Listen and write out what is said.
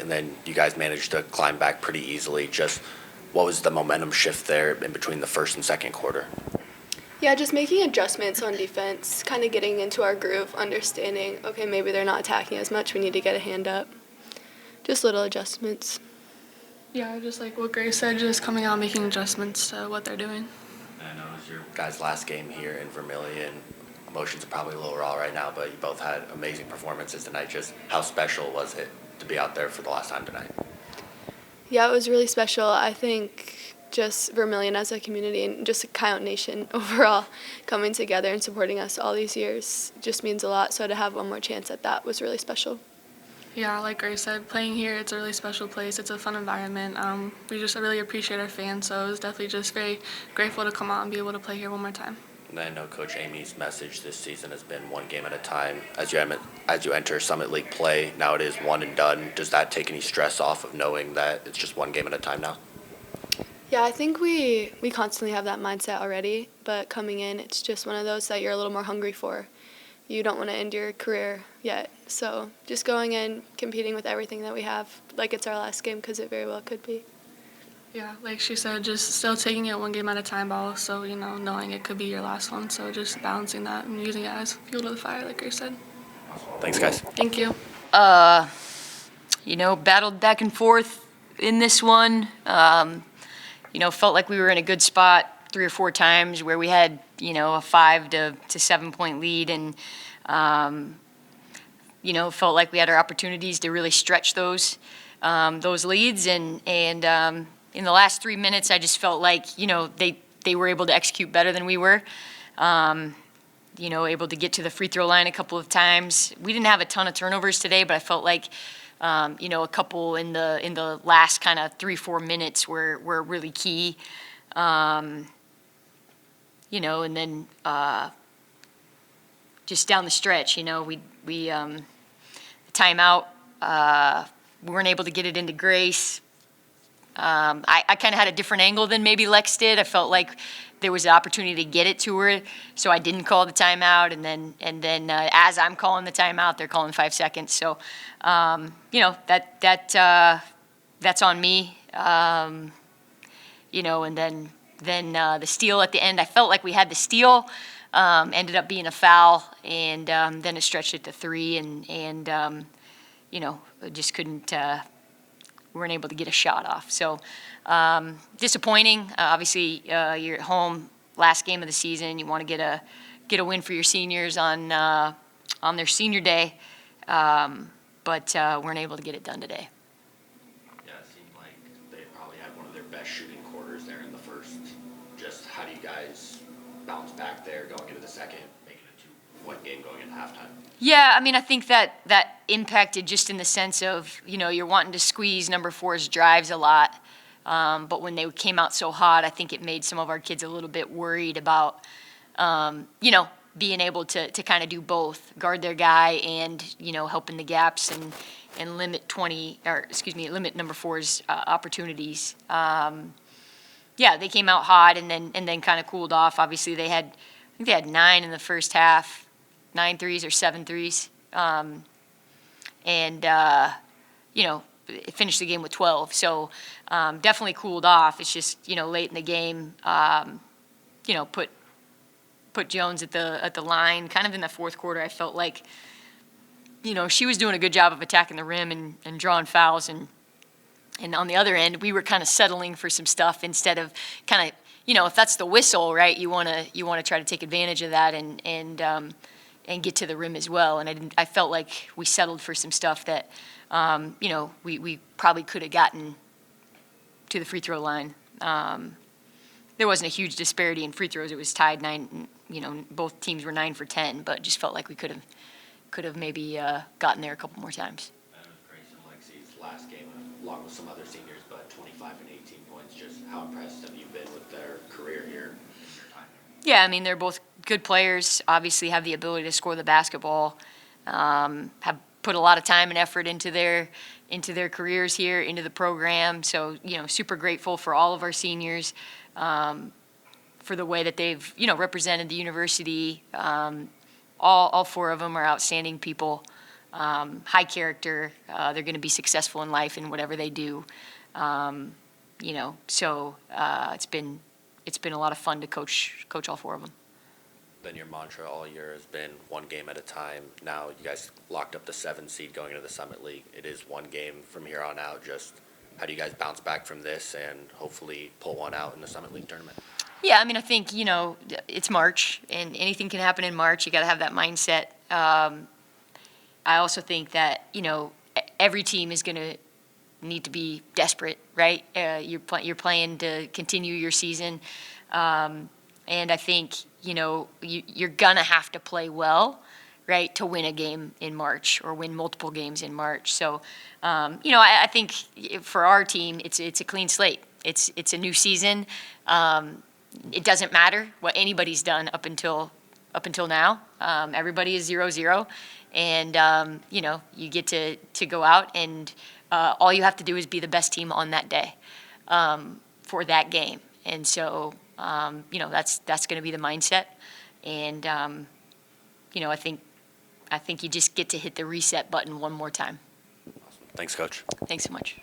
and then you guys managed to climb back pretty easily. Just what was the momentum shift there in between the first and second quarter? Yeah, just making adjustments on defense, kind of getting into our groove, understanding, okay, maybe they're not attacking as much, we need to get a hand up. Just little adjustments. Yeah, just like what Grace said, just coming out making adjustments to what they're doing. I know it was your guys' last game here in Vermillion. Emotions are probably a little raw right now, but you both had amazing performances tonight. Just how special was it to be out there for the last time tonight? Yeah, it was really special. I think just Vermillion as a community and just Coyote Nation overall coming together and supporting us all these years just means a lot. So to have one more chance at that was really special. Yeah, like Grace said, playing here, it's a really special place. It's a fun environment. We just really appreciate our fans, so it was definitely just very grateful to come out and be able to play here one more time. And I know Coach Amy's message this season has been one game at a time. As you enter Summit League play, now it is one and done. Does that take any stress off of knowing that it's just one game at a time now? Yeah, I think we constantly have that mindset already, but coming in, it's just one of those that you're a little more hungry for. You don't want to end your career yet. So just going in, competing with everything that we have, like it's our last game, because it very well could be. Yeah, like she said, just still taking it one game at a time, but also, knowing it could be your last one. So just balancing that and using it as fuel to the fire, like Grace said. Thanks, guys. Thank you. Battled back and forth in this one. Felt like we were in a good spot 3 or 4 times where we had, a 5 to 7 point lead, and felt like we had our opportunities to really stretch those leads. And in the last 3 minutes, I just felt like, they were able to execute better than we were. Able to get to the free throw line a couple of times. We didn't have a ton of turnovers today, but I felt like, a couple in the last kind of 3-4 minutes were really key. And then just down the stretch, we timeout, we weren't able to get it into Grace. I kind of had a different angle than maybe Lex did. I felt like there was an opportunity to get it to her, so I didn't call the timeout. And then as I'm calling the timeout, they're calling 5 seconds. So, that's on me. And then the steal at the end, I felt like we had the steal. Ended up being a foul, and then it stretched it to 3, and just couldn't. We weren't able to get a shot off. So disappointing. Obviously, you're at home, last game of the season. You want to get a win for your seniors on their senior day, but weren't able to get it done today. Yeah, it seemed like they probably had one of their best shooting quarters there in the first. Just how do you guys bounce back there going into the second, making a 2-point game going into halftime? Yeah, I think that impacted just in the sense of, you're wanting to squeeze number 4's drives a lot. But when they came out so hot, I think it made some of our kids a little bit worried about, being able to kind of do both, guard their guy and, helping the gaps and limit number 4's opportunities. They came out hot and then kind of cooled off. Obviously, they had 9 in the first half. 9 threes or 7 threes, finished the game with 12. So definitely cooled off. It's just late in the game, put Jones at the line. Kind of in the fourth quarter, I felt like she was doing a good job of attacking the rim and drawing fouls, and on the other end, we were kind of settling for some stuff instead of kind of if that's the whistle, right? You want to try to take advantage of that and get to the rim as well. And I felt like we settled for some stuff that, we probably could have gotten to the free throw line. There wasn't a huge disparity in free throws. It was tied 9, both teams were 9 for 10, but just felt like we could have maybe gotten there a couple more times. That was Grace and Lexi's last game, along with some other seniors, but 25 and 18 points. Just how impressed have you been with their career here in your time? Yeah, they're both good players, obviously have the ability to score the basketball, have put a lot of time and effort into their careers here, into the program. So, super grateful for all of our seniors, for the way that they've, represented the university. All 4 of them are outstanding people. high character. They're going to be successful in life in whatever they do. So it's been a lot of fun to coach all four of them. Then your mantra all year has been one game at a time. Now you guys locked up the 7 seed going into the Summit League. It is one game from here on out. Just how do you guys bounce back from this and hopefully pull one out in the Summit League tournament? Yeah, I mean, I think, it's March, and anything can happen in March. You got to have that mindset. I also think that, every team is going to need to be desperate, right? You're playing to continue your season. And I think, you're going to have to play well, right, to win a game in March or win multiple games in March. So, I think for our team, it's a clean slate. It's a new season. It doesn't matter what anybody's done up until now. Everybody is 0-0, and you get to go out, and all you have to do is be the best team on that day for that game. And so that's going to be the mindset. And I think you just get to hit the reset button one more time. Thanks, Coach. Thanks so much.